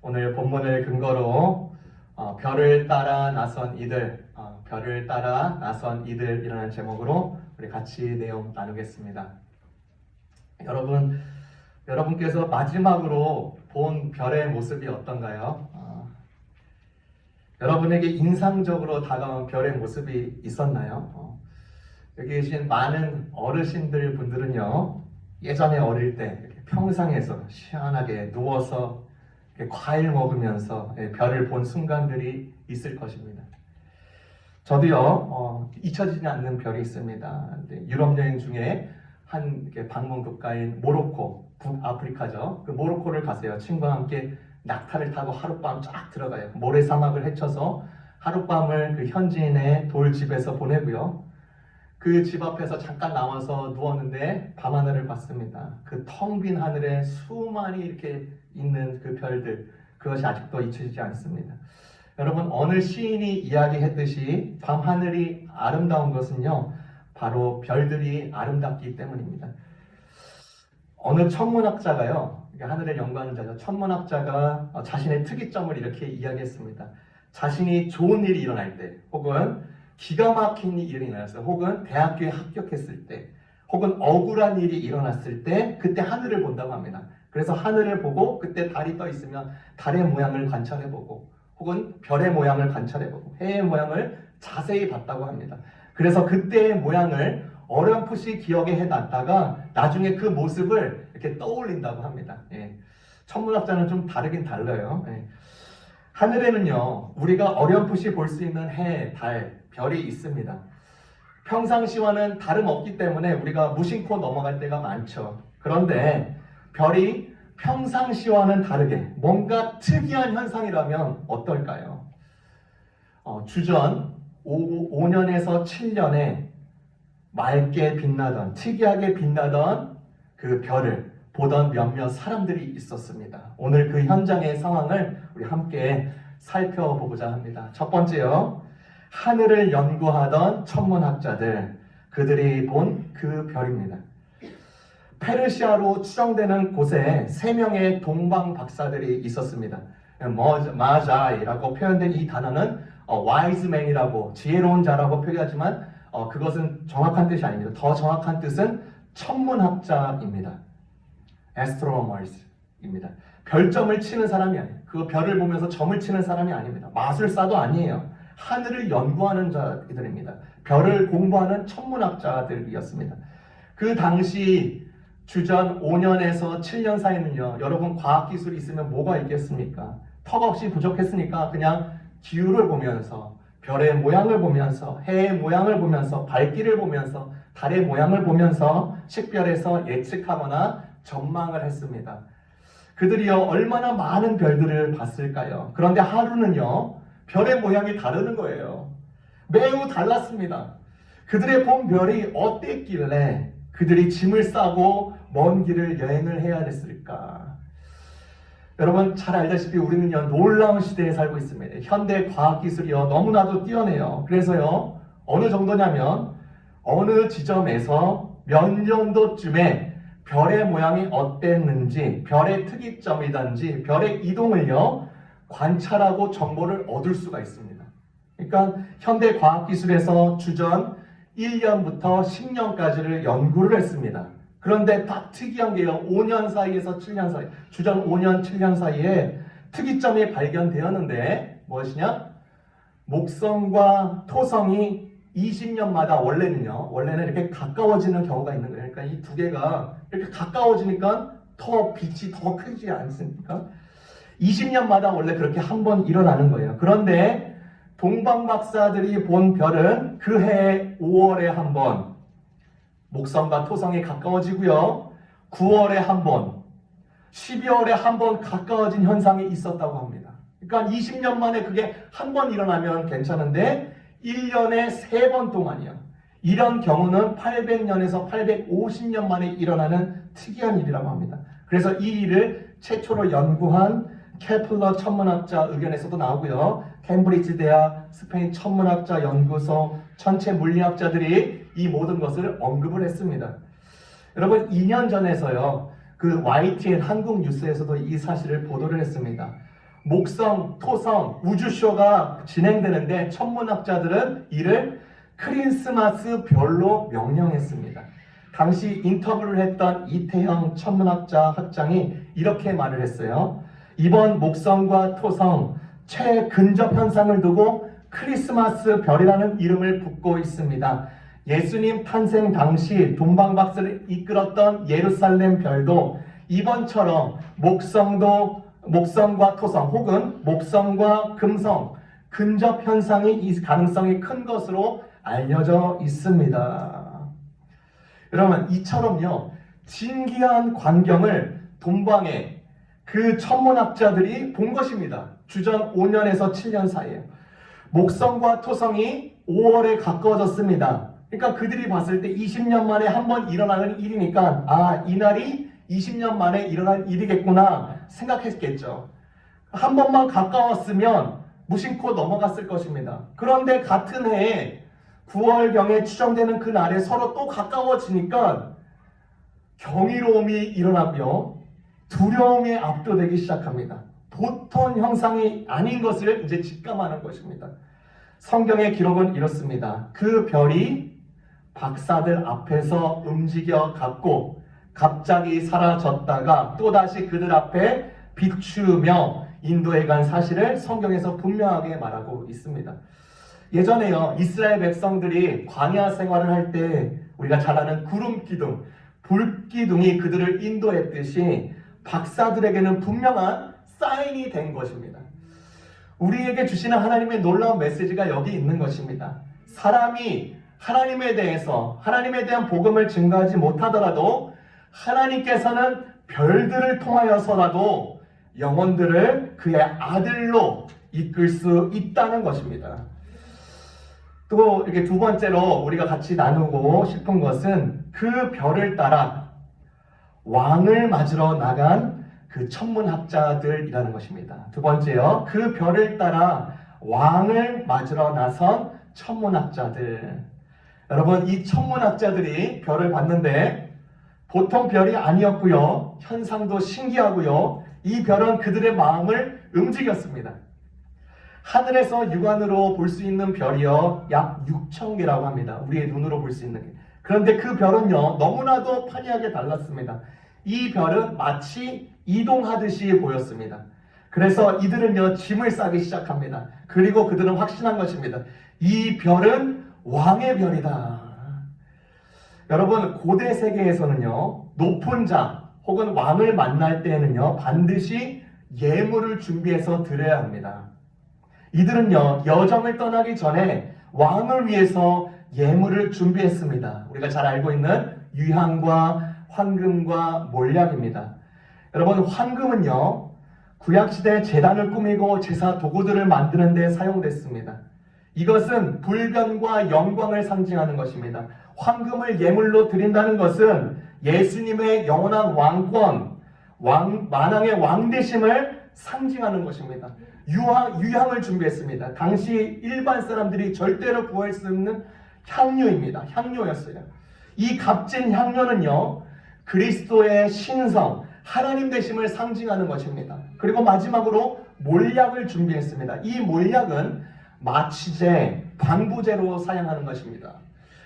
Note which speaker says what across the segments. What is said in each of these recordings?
Speaker 1: 오늘 본문을 근거로 별을 따라 나선 이들, 별을 따라 나선 이들이라는 제목으로 우리 같이 내용 나누겠습니다. 여러분께서 마지막으로 본 별의 모습이 어떤가요? 여러분에게 인상적으로 다가온 별의 모습이 있었나요? 여기 계신 많은 어르신들 분들은요, 예전에 어릴 때 이렇게 평상에서 시원하게 누워서 이렇게 과일 먹으면서 별을 본 순간들이 있을 것입니다. 저도요, 잊혀지지 않는 별이 있습니다. 유럽 여행 중에 한 방문 국가인 모로코, 북아프리카죠. 그 모로코를 가세요. 친구와 함께 낙타를 타고 하룻밤 쫙 들어가요. 모래사막을 헤쳐서 하룻밤을 그 현지인의 돌집에서 보내고요. 그 집 앞에서 잠깐 나와서 누웠는데 밤하늘을 봤습니다. 그 텅 빈 하늘에 수많이 이렇게 있는 그 별들, 그것이 아직도 잊혀지지 않습니다. 여러분, 어느 시인이 이야기했듯이 밤하늘이 아름다운 것은요, 바로 별들이 아름답기 때문입니다. 어느 천문학자가요, 하늘을 연구하는 자죠. 천문학자가 자신의 특이점을 이렇게 이야기했습니다. 자신이 좋은 일이 일어날 때, 혹은 기가 막힌 일이 일어났을 때, 혹은 대학교에 합격했을 때, 혹은 억울한 일이 일어났을 때, 그때 하늘을 본다고 합니다. 그래서 하늘을 보고 그때 달이 떠 있으면 달의 모양을 관찰해보고, 혹은 별의 모양을 관찰해보고, 해의 모양을 자세히 봤다고 합니다. 그래서 그때의 모양을 어렴풋이 기억에 해놨다가 나중에 그 모습을 이렇게 떠올린다고 합니다. 천문학자는 좀 다르긴 달라요. 하늘에는요, 우리가 어렴풋이 볼 수 있는 해, 달, 별이 있습니다. 평상시와는 다름없기 때문에 우리가 무심코 넘어갈 때가 많죠. 그런데 별이 평상시와는 다르게 뭔가 특이한 현상이라면 어떨까요? 주전 5년에서 7년에 맑게 빛나던, 특이하게 빛나던 그 별을 보던 몇몇 사람들이 있었습니다. 오늘 그 현장의 상황을 우리 함께 살펴보고자 합니다. 첫 번째요, 하늘을 연구하던 천문학자들, 그들이 본 그 별입니다. 페르시아로 추정되는 곳에 3명의 동방 박사들이 있었습니다. 마자이라고 표현된 이 단어는 wise man이라고, 지혜로운 자라고 표기하지만 그것은 정확한 뜻이 아닙니다. 더 정확한 뜻은 천문학자입니다. astronomers입니다. 별점을 치는 사람이 아니에요. 그 별을 보면서 점을 치는 사람이 아닙니다. 마술사도 아니에요. 하늘을 연구하는 자들입니다. 별을 공부하는 천문학자들이었습니다. 그 당시 주전 5년에서 7년 사이는요, 여러분 과학기술이 있으면 뭐가 있겠습니까? 턱없이 부족했으니까 그냥 기후를 보면서, 별의 모양을 보면서, 해의 모양을 보면서, 밝기를 보면서, 달의 모양을 보면서 식별해서 예측하거나 전망을 했습니다. 그들이요, 얼마나 많은 별들을 봤을까요? 그런데 하루는요, 별의 모양이 다르는 거예요. 매우 달랐습니다. 그들의 본 별이 어땠길래 그들이 짐을 싸고 먼 길을 여행을 해야 됐을까? 여러분 잘 알다시피 우리는요, 놀라운 시대에 살고 있습니다. 현대 과학기술이요, 너무나도 뛰어내요. 그래서요, 어느 정도냐면 어느 지점에서 몇 년도쯤에 별의 모양이 어땠는지, 별의 특이점이든지 별의 이동을요, 관찰하고 정보를 얻을 수가 있습니다. 그러니까 현대 과학기술에서 주전 1년부터 10년까지를 연구를 했습니다. 그런데 딱 특이한 게요, 5년 사이에서 7년 사이, 주전 5년, 7년 사이에 특이점이 발견되었는데 무엇이냐? 목성과 토성이 20년마다 원래는 이렇게 가까워지는 경우가 있는 거예요. 그러니까 이 두 개가 이렇게 가까워지니까 더 빛이 더 크지 않습니까? 20년마다 원래 그렇게 한 번 일어나는 거예요. 그런데 동방 박사들이 본 별은 그 해 5월에 한 번 목성과 토성이 가까워지고요, 9월에 한 번, 12월에 한 번 가까워진 현상이 있었다고 합니다. 그러니까 20년 만에 그게 한 번 일어나면 괜찮은데 1년에 3번 동안이요. 이런 경우는 800년에서 850년 만에 일어나는 특이한 일이라고 합니다. 그래서 이 일을 최초로 연구한 케플러 천문학자 의견에서도 나오고요, 캠브리지 대학, 스페인 천문학자 연구소, 천체 물리학자들이 이 모든 것을 언급을 했습니다. 여러분 2년 전에서요, 그 YTN 한국 뉴스에서도 이 사실을 보도를 했습니다. 목성, 토성, 우주쇼가 진행되는데 천문학자들은 이를 크리스마스 별로 명명했습니다. 당시 인터뷰를 했던 이태형 천문학자 학장이 이렇게 말을 했어요. 이번 목성과 토성 최근접 현상을 두고 크리스마스 별이라는 이름을 붙고 있습니다. 예수님 탄생 당시 동방박사를 이끌었던 예루살렘 별도 이번처럼 목성과 토성 혹은 목성과 금성 근접 현상이 이 가능성이 큰 것으로 알려져 있습니다. 여러분, 이처럼요 진기한 광경을 동방의 그 천문학자들이 본 것입니다. 주전 5년에서 7년 사이에 목성과 토성이 5월에 가까워졌습니다. 그러니까 그들이 봤을 때 20년 만에 한 번 일어나는 일이니까 이날이 20년 만에 일어난 일이겠구나 생각했겠죠. 한 번만 가까웠으면 무심코 넘어갔을 것입니다. 그런데 같은 해에 9월경에 추정되는 그 날에 서로 또 가까워지니까 경이로움이 일어나고요. 두려움에 압도되기 시작합니다. 보통 형상이 아닌 것을 이제 직감하는 것입니다. 성경의 기록은 이렇습니다. 그 별이 박사들 앞에서 움직여 갔고 갑자기 사라졌다가 또다시 그들 앞에 비추며 인도에 간 사실을 성경에서 분명하게 말하고 있습니다. 예전에요 이스라엘 백성들이 광야 생활을 할 때 우리가 잘 아는 구름 기둥, 불 기둥이 그들을 인도했듯이 박사들에게는 분명한 사인이 된 것입니다. 우리에게 주시는 하나님의 놀라운 메시지가 여기 있는 것입니다. 사람이 하나님에 대한 복음을 증거하지 못하더라도 하나님께서는 별들을 통하여서라도 영혼들을 그의 아들로 이끌 수 있다는 것입니다. 또 이렇게 두 번째로 우리가 같이 나누고 싶은 것은 그 별을 따라 왕을 맞으러 나간 그 천문학자들이라는 것입니다. 두 번째요, 그 별을 따라 왕을 맞으러 나선 천문학자들. 여러분, 이 천문학자들이 별을 봤는데 보통 별이 아니었고요, 현상도 신기하고요, 이 별은 그들의 마음을 움직였습니다. 하늘에서 육안으로 볼 수 있는 별이요 약 6,000개라고 합니다. 우리의 눈으로 볼 수 있는 게. 그런데 그 별은요 너무나도 판이하게 달랐습니다. 이 별은 마치 이동하듯이 보였습니다. 그래서 이들은요 짐을 싸기 시작합니다. 그리고 그들은 확신한 것입니다. 이 별은 왕의 별이다. 여러분, 고대 세계에서는요 높은 자 혹은 왕을 만날 때에는요 반드시 예물을 준비해서 드려야 합니다. 이들은요 여정을 떠나기 전에 왕을 위해서 예물을 준비했습니다. 우리가 잘 알고 있는 유향과 황금과 몰약입니다. 여러분, 황금은요 구약시대 제단을 꾸미고 제사 도구들을 만드는 데 사용됐습니다. 이것은 불변과 영광을 상징하는 것입니다. 황금을 예물로 드린다는 것은 예수님의 영원한 왕권, 만왕의 왕되심을 상징하는 것입니다. 유향을 준비했습니다. 당시 일반 사람들이 절대로 구할 수 없는 향료입니다. 향료였어요. 이 값진 향료는요 그리스도의 신성, 하나님 되심을 상징하는 것입니다. 그리고 마지막으로 몰약을 준비했습니다. 이 몰약은 마취제, 방부제로 사용하는 것입니다.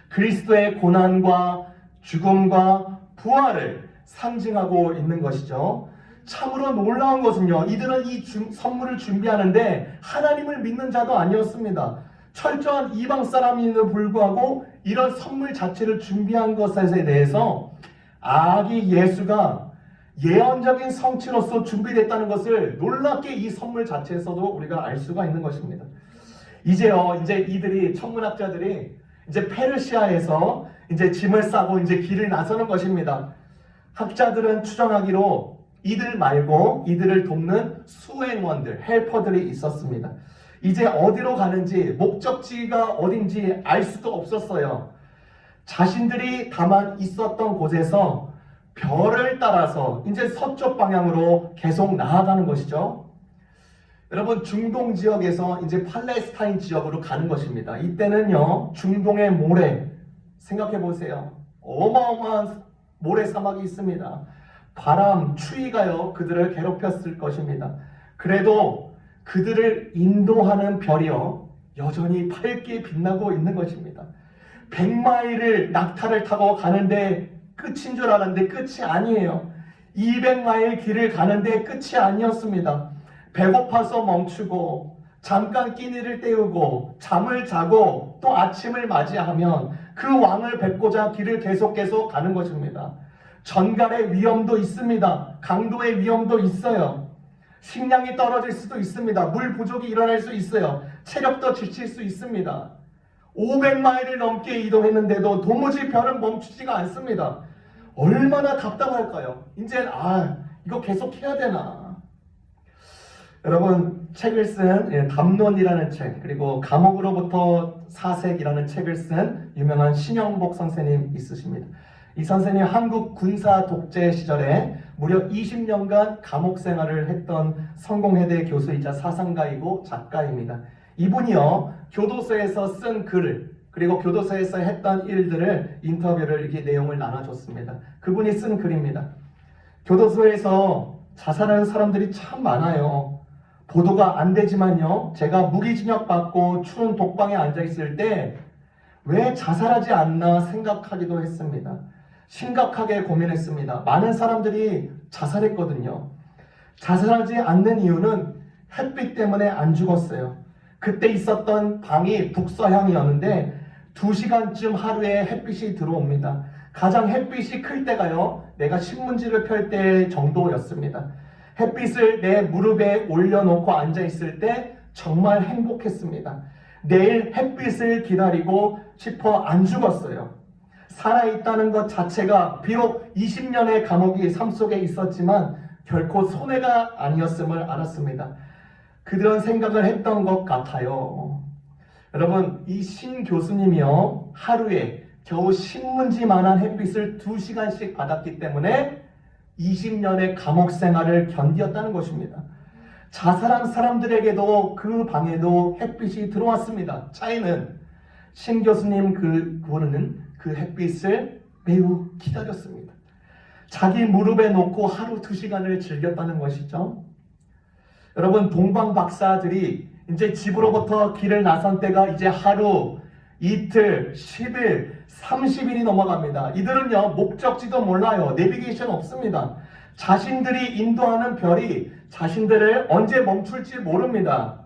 Speaker 1: 그리스도의 고난과 죽음과 부활을 상징하고 있는 것이죠. 참으로 놀라운 것은요 이들은 이 선물을 준비하는데 하나님을 믿는 자도 아니었습니다. 철저한 이방 사람임에도 불구하고 이런 선물 자체를 준비한 것에 대해서 아기 예수가 예언적인 성취로서 준비됐다는 것을 놀랍게 이 선물 자체에서도 우리가 알 수가 있는 것입니다. 이제 이들이 천문학자들이 이제 페르시아에서 이제 짐을 싸고 이제 길을 나서는 것입니다. 학자들은 추정하기로 이들 말고 이들을 돕는 수행원들, 헬퍼들이 있었습니다. 이제 어디로 가는지, 목적지가 어딘지 알 수도 없었어요. 자신들이 다만 있었던 곳에서 별을 따라서 이제 서쪽 방향으로 계속 나아가는 것이죠. 여러분, 중동 지역에서 이제 팔레스타인 지역으로 가는 것입니다. 이때는요 중동의 모래, 생각해 보세요. 어마어마한 모래 사막이 있습니다. 바람, 추위가요 그들을 괴롭혔을 것입니다. 그래도 그들을 인도하는 별이요 여전히 밝게 빛나고 있는 것입니다. 100마일을 낙타를 타고 가는데 끝인 줄 알았는데 끝이 아니에요. 200마일 길을 가는데 끝이 아니었습니다. 배고파서 멈추고 잠깐 끼니를 때우고 잠을 자고 또 아침을 맞이하면 그 왕을 뵙고자 길을 계속 가는 것입니다. 전갈의 위험도 있습니다. 강도의 위험도 있어요. 식량이 떨어질 수도 있습니다. 물 부족이 일어날 수 있어요. 체력도 지칠 수 있습니다. 500마일을 넘게 이동했는데도 도무지 별은 멈추지가 않습니다. 얼마나 답답할까요? 이제 이거 계속 해야 되나? 여러분, 책을 쓴 담론이라는 책, 그리고 감옥으로부터 사색이라는 책을 쓴 유명한 신영복 선생님 있으십니다. 이 선생님 한국 군사 독재 시절에 무려 20년간 감옥 생활을 했던 성공회대 교수이자 사상가이고 작가입니다. 이분이요, 교도소에서 쓴 글을, 그리고 교도소에서 했던 일들을 인터뷰를 이렇게 내용을 나눠줬습니다. 그분이 쓴 글입니다. 교도소에서 자살하는 사람들이 참 많아요. 보도가 안 되지만요, 제가 무기징역 받고 추운 독방에 앉아 있을 때 왜 자살하지 않나 생각하기도 했습니다. 심각하게 고민했습니다. 많은 사람들이 자살했거든요. 자살하지 않는 이유는 햇빛 때문에 안 죽었어요. 그때 있었던 방이 북서향이었는데 2시간쯤 하루에 햇빛이 들어옵니다. 가장 햇빛이 클 때가요, 내가 신문지를 펼 때 정도였습니다. 햇빛을 내 무릎에 올려놓고 앉아있을 때 정말 행복했습니다. 내일 햇빛을 기다리고 싶어 안 죽었어요. 살아있다는 것 자체가 비록 20년의 감옥이 삶 속에 있었지만 결코 손해가 아니었음을 알았습니다. 그런 생각을 했던 것 같아요. 여러분, 이 신 교수님이요, 하루에 겨우 신문지만한 햇빛을 2시간씩 받았기 때문에 20년의 감옥 생활을 견디었다는 것입니다. 자살한 사람들에게도 그 방에도 햇빛이 들어왔습니다. 차이는 신 교수님 그분은 그 햇빛을 매우 기다렸습니다. 자기 무릎에 놓고 하루 2시간을 즐겼다는 것이죠. 여러분, 동방 박사들이 이제 집으로부터 길을 나선 때가 이제 하루, 이틀, 10일, 30일이 넘어갑니다. 이들은요, 목적지도 몰라요. 내비게이션 없습니다. 자신들이 인도하는 별이 자신들을 언제 멈출지 모릅니다.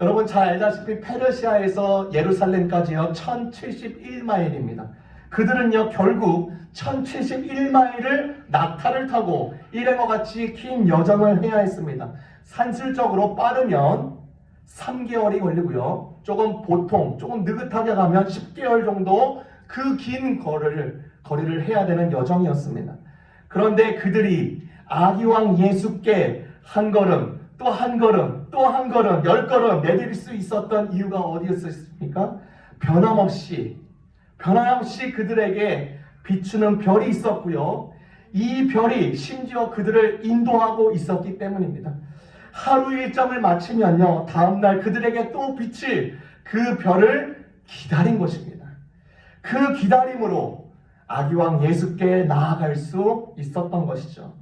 Speaker 1: 여러분 잘 알다시피 페르시아에서 예루살렘까지요 1071마일입니다. 그들은요 결국 1071마일을 낙타를 타고 일행과 같이 긴 여정을 해야 했습니다. 산술적으로 빠르면 3개월이 걸리고요. 조금 느긋하게 가면 10개월 정도 그 긴 거리를 해야 되는 여정이었습니다. 그런데 그들이 아기왕 예수께 한 걸음, 또 한 걸음, 또 한 걸음, 10걸음 내디딜 수 있었던 이유가 어디였습니까? 변함없이 그들에게 비추는 별이 있었고요. 이 별이 심지어 그들을 인도하고 있었기 때문입니다. 하루 일정을 마치면요, 다음날 그들에게 또 비칠 그 별을 기다린 것입니다. 그 기다림으로 아기왕 예수께 나아갈 수 있었던 것이죠.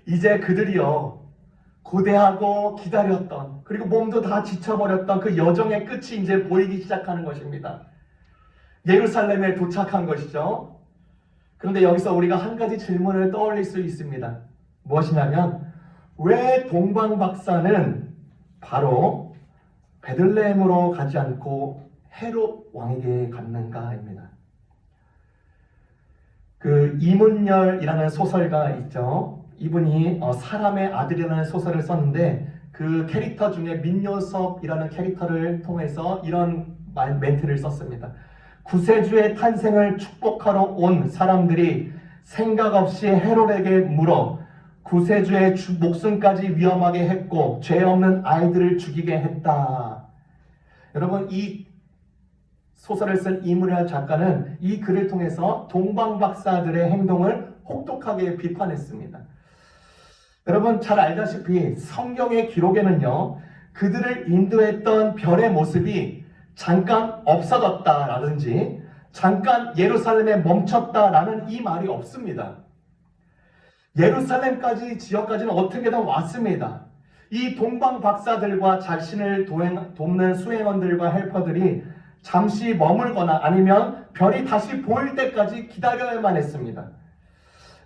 Speaker 1: 이제 그들이요, 고대하고 기다렸던, 그리고 몸도 다 지쳐버렸던 그 여정의 끝이 이제 보이기 시작하는 것입니다. 예루살렘에 도착한 것이죠. 그런데 여기서 우리가 한 가지 질문을 떠올릴 수 있습니다. 무엇이냐면, 왜 동방 박사는 바로 베들레헴으로 가지 않고 헤롯 왕에게 갔는가입니다. 그 이문열이라는 소설가 있죠. 이분이 사람의 아들이라는 소설을 썼는데 그 캐릭터 중에 민요섭이라는 캐릭터를 통해서 이런 멘트를 썼습니다. 구세주의 탄생을 축복하러 온 사람들이 생각 없이 헤롯에게 물어 구세주의 목숨까지 위험하게 했고 죄 없는 아이들을 죽이게 했다. 여러분, 이 소설을 쓴 이문열 작가는 이 글을 통해서 동방 박사들의 행동을 혹독하게 비판했습니다. 여러분 잘 알다시피 성경의 기록에는요, 그들을 인도했던 별의 모습이 잠깐 없어졌다라든지 잠깐 예루살렘에 멈췄다라는 이 말이 없습니다. 예루살렘까지 지역까지는 어떻게든 왔습니다. 이 동방 박사들과 자신을 돕는 수행원들과 헬퍼들이 잠시 머물거나 아니면 별이 다시 보일 때까지 기다려야만 했습니다.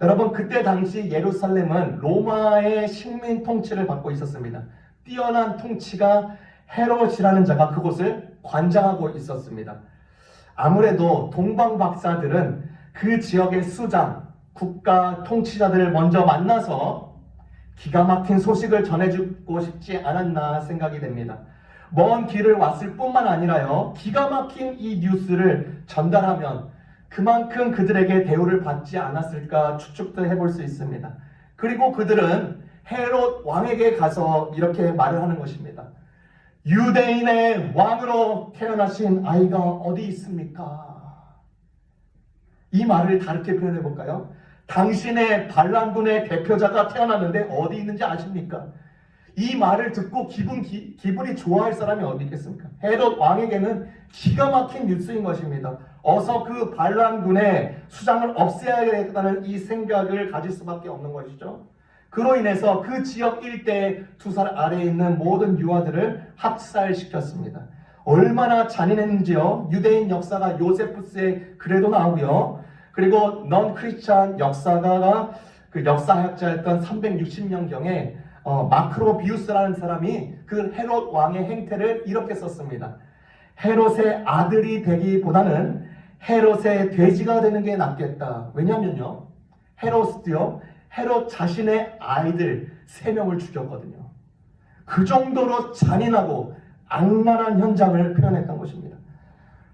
Speaker 1: 여러분, 그때 당시 예루살렘은 로마의 식민 통치를 받고 있었습니다. 뛰어난 통치가 헤롯이라는 자가 그곳을 관장하고 있었습니다. 아무래도 동방 박사들은 그 지역의 수장, 국가 통치자들을 먼저 만나서 기가 막힌 소식을 전해주고 싶지 않았나 생각이 됩니다. 먼 길을 왔을 뿐만 아니라요, 기가 막힌 이 뉴스를 전달하면 그만큼 그들에게 대우를 받지 않았을까 추측도 해볼 수 있습니다. 그리고 그들은 헤롯 왕에게 가서 이렇게 말을 하는 것입니다. 유대인의 왕으로 태어나신 아이가 어디 있습니까? 이 말을 다르게 표현해 볼까요? 당신의 반란군의 대표자가 태어났는데 어디 있는지 아십니까? 이 말을 듣고 기분이 좋아할 사람이 어디 있겠습니까? 헤롯 왕에게는 기가 막힌 뉴스인 것입니다. 어서 그 반란군의 수장을 없애야겠다는 이 생각을 가질 수밖에 없는 것이죠. 그로 인해서 그 지역 일대에 두 살 아래에 있는 모든 유아들을 학살시켰습니다. 얼마나 잔인했는지요. 유대인 역사가 요세푸스의 글에도 나오고요. 그리고 넌 크리스찬 역사가가 그 역사학자였던 360년경에 마크로비우스라는 사람이 그 헤롯 왕의 행태를 이렇게 썼습니다. 헤롯의 아들이 되기보다는 헤롯의 돼지가 되는 게 낫겠다. 왜냐면요, 헤롯 자신의 아이들 3명을 죽였거든요. 그 정도로 잔인하고 악랄한 현장을 표현했던 것입니다.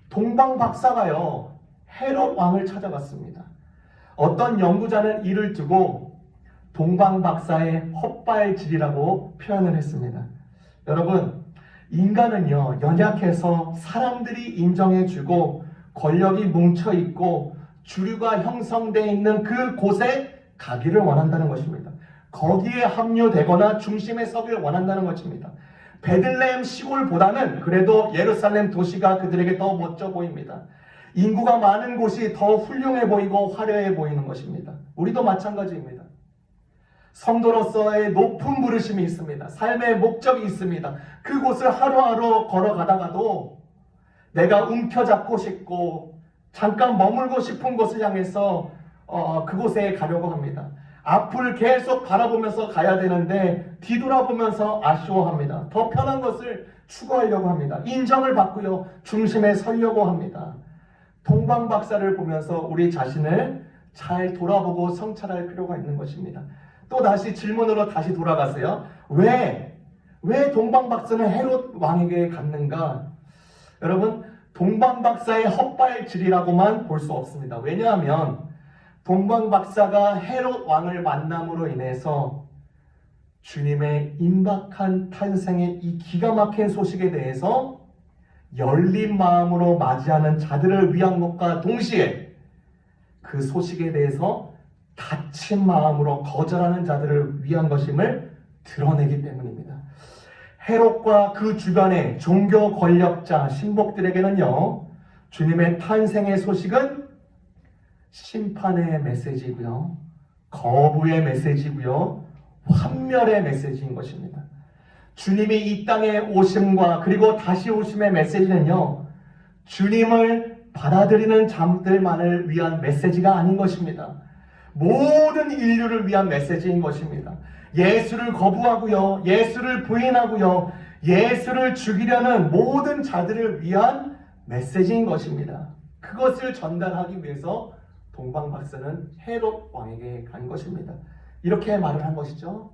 Speaker 1: 동방 박사가요, 헤롯 왕을 찾아갔습니다. 어떤 연구자는 이를 두고 동방 박사의 헛발질이라고 표현을 했습니다. 여러분, 인간은요, 연약해서 사람들이 인정해주고 권력이 뭉쳐있고 주류가 형성되어 있는 그 곳에 가기를 원한다는 것입니다. 거기에 합류되거나 중심에 서기를 원한다는 것입니다. 베들레헴 시골보다는 그래도 예루살렘 도시가 그들에게 더 멋져 보입니다. 인구가 많은 곳이 더 훌륭해 보이고 화려해 보이는 것입니다. 우리도 마찬가지입니다. 성도로서의 높은 부르심이 있습니다. 삶의 목적이 있습니다. 그곳을 하루하루 걸어가다가도 내가 움켜잡고 싶고 잠깐 머물고 싶은 곳을 향해서 그곳에 가려고 합니다. 앞을 계속 바라보면서 가야 되는데 뒤돌아보면서 아쉬워합니다. 더 편한 것을 추구하려고 합니다. 인정을 받고요, 중심에 서려고 합니다. 동방 박사를 보면서 우리 자신을 잘 돌아보고 성찰할 필요가 있는 것입니다. 또 다시 질문으로 다시 돌아가세요. 왜 동방 박사는 헤롯 왕에게 갔는가? 여러분, 동방 박사의 헛발질이라고만 볼 수 없습니다. 왜냐하면 동방 박사가 헤롯 왕을 만남으로 인해서 주님의 임박한 탄생의 이 기가 막힌 소식에 대해서 열린 마음으로 맞이하는 자들을 위한 것과 동시에 그 소식에 대해서 닫힌 마음으로 거절하는 자들을 위한 것임을 드러내기 때문입니다. 헤롯과 그 주변의 종교 권력자, 신복들에게는요, 주님의 탄생의 소식은 심판의 메시지고요, 거부의 메시지고요, 환멸의 메시지인 것입니다. 주님이 이 땅에 오심과 그리고 다시 오심의 메시지는요, 주님을 받아들이는 자들만을 위한 메시지가 아닌 것입니다. 모든 인류를 위한 메시지인 것입니다. 예수를 거부하고요, 예수를 부인하고요, 예수를 죽이려는 모든 자들을 위한 메시지인 것입니다. 그것을 전달하기 위해서 동방 박사는 헤롯 왕에게 간 것입니다. 이렇게 말을 한 것이죠.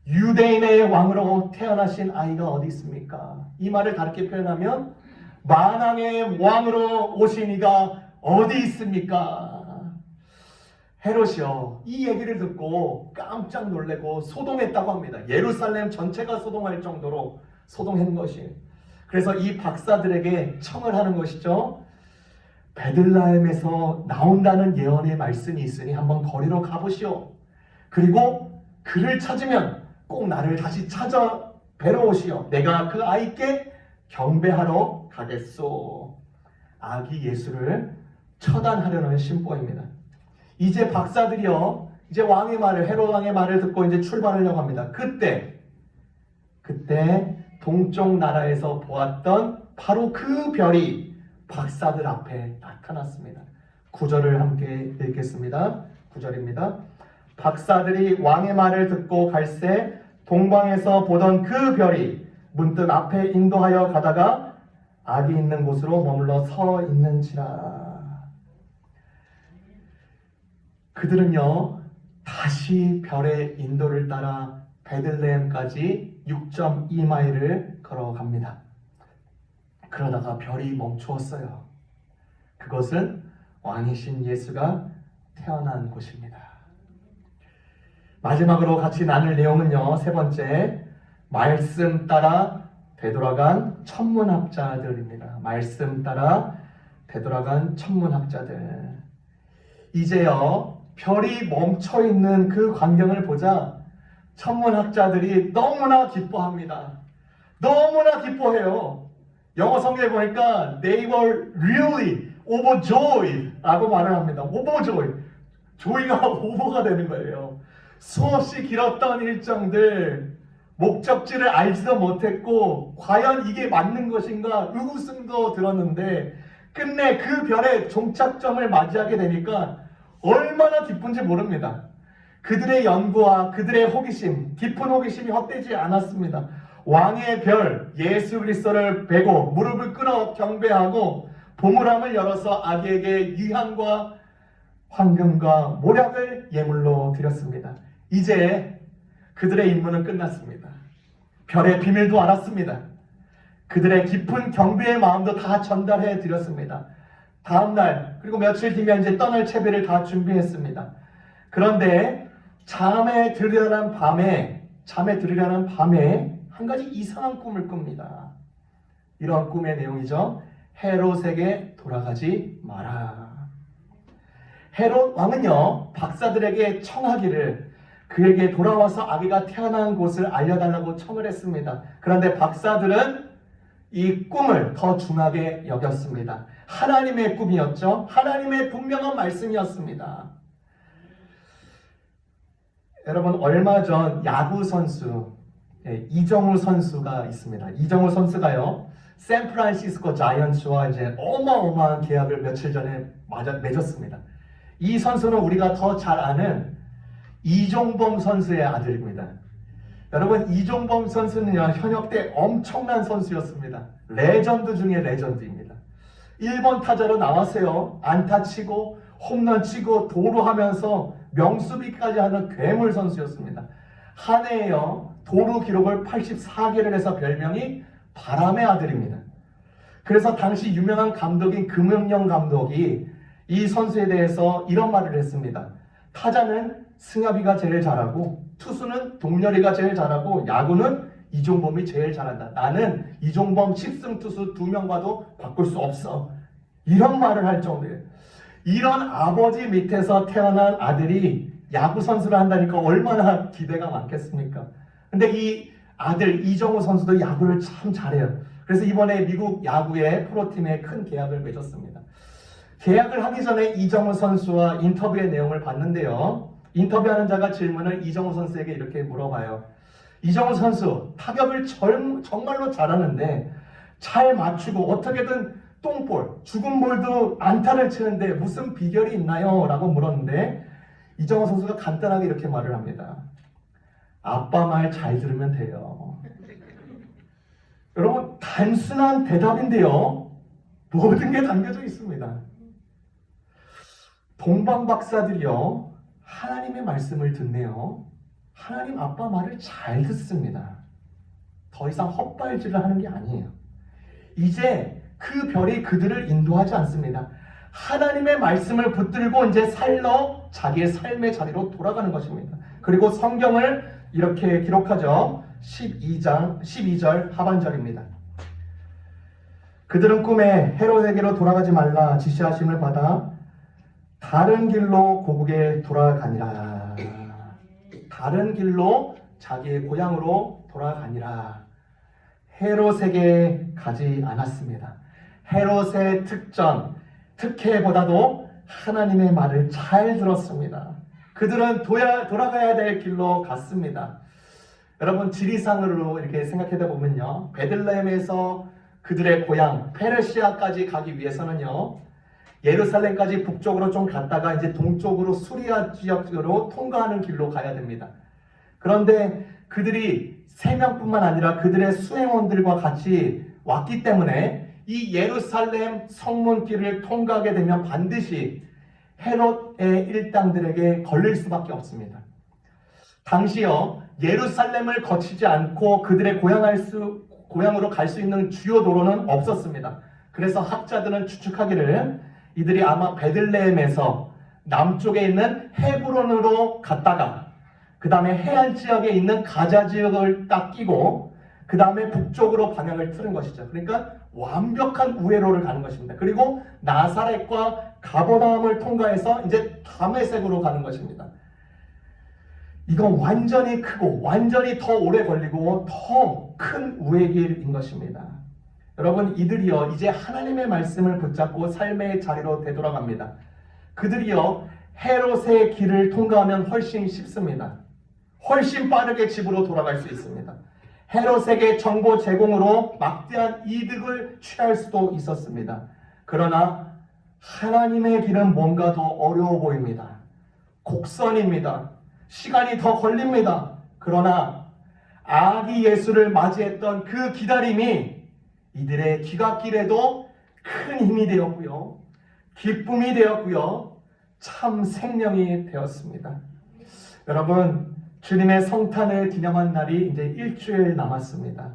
Speaker 1: 유대인의 왕으로 태어나신 아이가 어디 있습니까? 이 말을 다르게 표현하면 만왕의 왕으로 오신 이가 어디 있습니까? 헤롯이요, 이 얘기를 듣고 깜짝 놀래고 소동했다고 합니다. 예루살렘 전체가 소동할 정도로 소동한 것이. 그래서 이 박사들에게 청을 하는 것이죠. 베들레헴에서 나온다는 예언의 말씀이 있으니 한번 거리로 가보시오. 그리고 그를 찾으면 꼭 나를 다시 찾아 뵈러 오시오. 내가 그 아이께 경배하러 가겠소. 아기 예수를 처단하려는 심보입니다. 이제 박사들이요, 이제 왕의 말을, 헤롯 왕의 말을 듣고 이제 출발하려고 합니다. 그때 그때 동쪽 나라에서 보았던 바로 그 별이 박사들 앞에 나타났습니다. 9절을 함께 읽겠습니다. 9절입니다. 박사들이 왕의 말을 듣고 갈새 동방에서 보던 그 별이 문득 앞에 인도하여 가다가 악이 있는 곳으로 머물러 서 있는지라. 그들은요, 다시 별의 인도를 따라 베들레헴까지 6.2마일을 걸어갑니다. 그러다가 별이 멈추었어요. 그것은 왕이신 예수가 태어난 곳입니다. 마지막으로 같이 나눌 내용은요, 세 번째, 말씀 따라 되돌아간 천문학자들입니다. 말씀 따라 되돌아간 천문학자들. 이제요, 별이 멈춰있는 그 광경을 보자 천문학자들이 너무나 기뻐합니다. 너무나 기뻐해요. 영어 성경에 보니까 they were really overjoyed 라고 말을 합니다. overjoyed. 조이가 오버가 되는 거예요. 수없이 길었던 일정들, 목적지를 알지도 못했고 과연 이게 맞는 것인가 의구심도 들었는데 끝내 그 별의 종착점을 맞이하게 되니까 얼마나 기쁜지 모릅니다. 그들의 연구와 그들의 호기심, 깊은 호기심이 헛되지 않았습니다. 왕의 별 예수 그리스도를 베고 무릎을 꿇어 경배하고 보물함을 열어서 아기에게 유향과 황금과 모략을 예물로 드렸습니다. 이제 그들의 임무는 끝났습니다. 별의 비밀도 알았습니다. 그들의 깊은 경배의 마음도 다 전달해 드렸습니다. 다음날 그리고 며칠 뒤면 이제 떠날 채비를 다 준비했습니다. 그런데 잠에 들으려는 밤에 한 가지 이상한 꿈을 꿉니다. 이런 꿈의 내용이죠. 헤롯에게 돌아가지 마라. 헤롯 왕은요, 박사들에게 청하기를 그에게 돌아와서 아기가 태어난 곳을 알려달라고 청을 했습니다. 그런데 박사들은 이 꿈을 더 중하게 여겼습니다. 하나님의 꿈이었죠. 하나님의 분명한 말씀이었습니다. 여러분, 얼마 전 야구 선수 이정우 선수가 있습니다. 이정우 선수가요, 샌프란시스코 자이언츠와 이제 어마어마한 계약을 며칠 전에 맺었습니다. 이 선수는 우리가 더 잘 아는 이종범 선수의 아들입니다. 여러분, 이종범 선수는요, 현역 때 엄청난 선수였습니다. 레전드 중에 레전드입니다. 1번 타자로 나왔어요. 안타 치고 홈런 치고 도루하면서 명수비까지 하는 괴물 선수였습니다. 한 해에요, 도루 기록을 84개를 해서 별명이 바람의 아들입니다. 그래서 당시 유명한 감독인 금영영 감독이 이 선수에 대해서 이런 말을 했습니다. 타자는 승엽이가 제일 잘하고 투수는 동렬이가 제일 잘하고 야구는 이종범이 제일 잘한다. 나는 이종범 10승 투수 2명과도 바꿀 수 없어. 이런 말을 할 정도예요. 이런 아버지 밑에서 태어난 아들이 야구 선수를 한다니까 얼마나 기대가 많겠습니까? 근데 이 아들 이정우 선수도 야구를 참 잘해요. 그래서 이번에 미국 야구의 프로팀에 큰 계약을 맺었습니다. 계약을 하기 전에 이정우 선수와 인터뷰의 내용을 봤는데요. 인터뷰하는 자가 질문을 이정우 선수에게 이렇게 물어봐요. 이정우 선수, 타격을 정말로 잘하는데 잘 맞추고 어떻게든 똥볼, 죽은 볼도 안타를 치는데 무슨 비결이 있나요? 라고 물었는데 이정우 선수가 간단하게 이렇게 말을 합니다. 아빠 말 잘 들으면 돼요. 여러분, 단순한 대답인데요, 모든 게 담겨져 있습니다. 동방 박사들이요, 하나님의 말씀을 듣네요. 하나님 아빠 말을 잘 듣습니다. 더 이상 헛발질을 하는 게 아니에요. 이제 그 별이 그들을 인도하지 않습니다. 하나님의 말씀을 붙들고 이제 살러 자기의 삶의 자리로 돌아가는 것입니다. 그리고 성경을 이렇게 기록하죠. 12절 하반절입니다. 그들은 꿈에 헤롯에게로 돌아가지 말라 지시하심을 받아 다른 길로 고국에 돌아가니라. 다른 길로 자기의 고향으로 돌아가니라. 헤롯에게 가지 않았습니다. 헤롯의 특혜보다도 하나님의 말을 잘 들었습니다. 그들은 돌아가야 될 길로 갔습니다. 여러분 지리상으로 이렇게 생각해 보면요, 베들레헴에서 그들의 고향 페르시아까지 가기 위해서는요, 예루살렘까지 북쪽으로 좀 갔다가 이제 동쪽으로 수리아 지역으로 통과하는 길로 가야 됩니다. 그런데 그들이 3명뿐만 아니라 그들의 수행원들과 같이 왔기 때문에 이 예루살렘 성문길을 통과하게 되면 반드시 헤롯의 일당들에게 걸릴 수밖에 없습니다. 당시요, 예루살렘을 거치지 않고 그들의 고향으로 갈 수 있는 주요 도로는 없었습니다. 그래서 학자들은 추측하기를 이들이 아마 베들레헴에서 남쪽에 있는 헤브론으로 갔다가 그 다음에 해안 지역에 있는 가자 지역을 딱 끼고 그 다음에 북쪽으로 방향을 틀은 것이죠. 그러니까 완벽한 우회로를 가는 것입니다. 그리고 나사렛과 가버나움을 통과해서 이제 다메섹으로 가는 것입니다. 이건 완전히 크고 완전히 더 오래 걸리고 더 큰 우회 길인 것입니다. 여러분, 이들이요 이제 하나님의 말씀을 붙잡고 삶의 자리로 되돌아갑니다. 그들이요 헤롯의 길을 통과하면 훨씬 쉽습니다. 훨씬 빠르게 집으로 돌아갈 수 있습니다. 헤롯에게 정보 제공으로 막대한 이득을 취할 수도 있었습니다. 그러나 하나님의 길은 뭔가 더 어려워 보입니다. 곡선입니다. 시간이 더 걸립니다. 그러나 아기 예수를 맞이했던 그 기다림이 이들의 기갓길에도 큰 힘이 되었고요, 기쁨이 되었고요, 참 생명이 되었습니다. 여러분, 주님의 성탄을 기념한 날이 이제 일주일 남았습니다.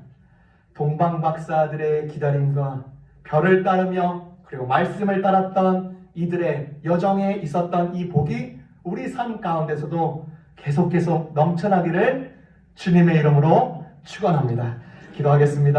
Speaker 1: 동방박사들의 기다림과 별을 따르며 그리고 말씀을 따랐던 이들의 여정에 있었던 이 복이 우리 삶 가운데서도 계속 넘쳐나기를 주님의 이름으로 축원합니다. 기도하겠습니다.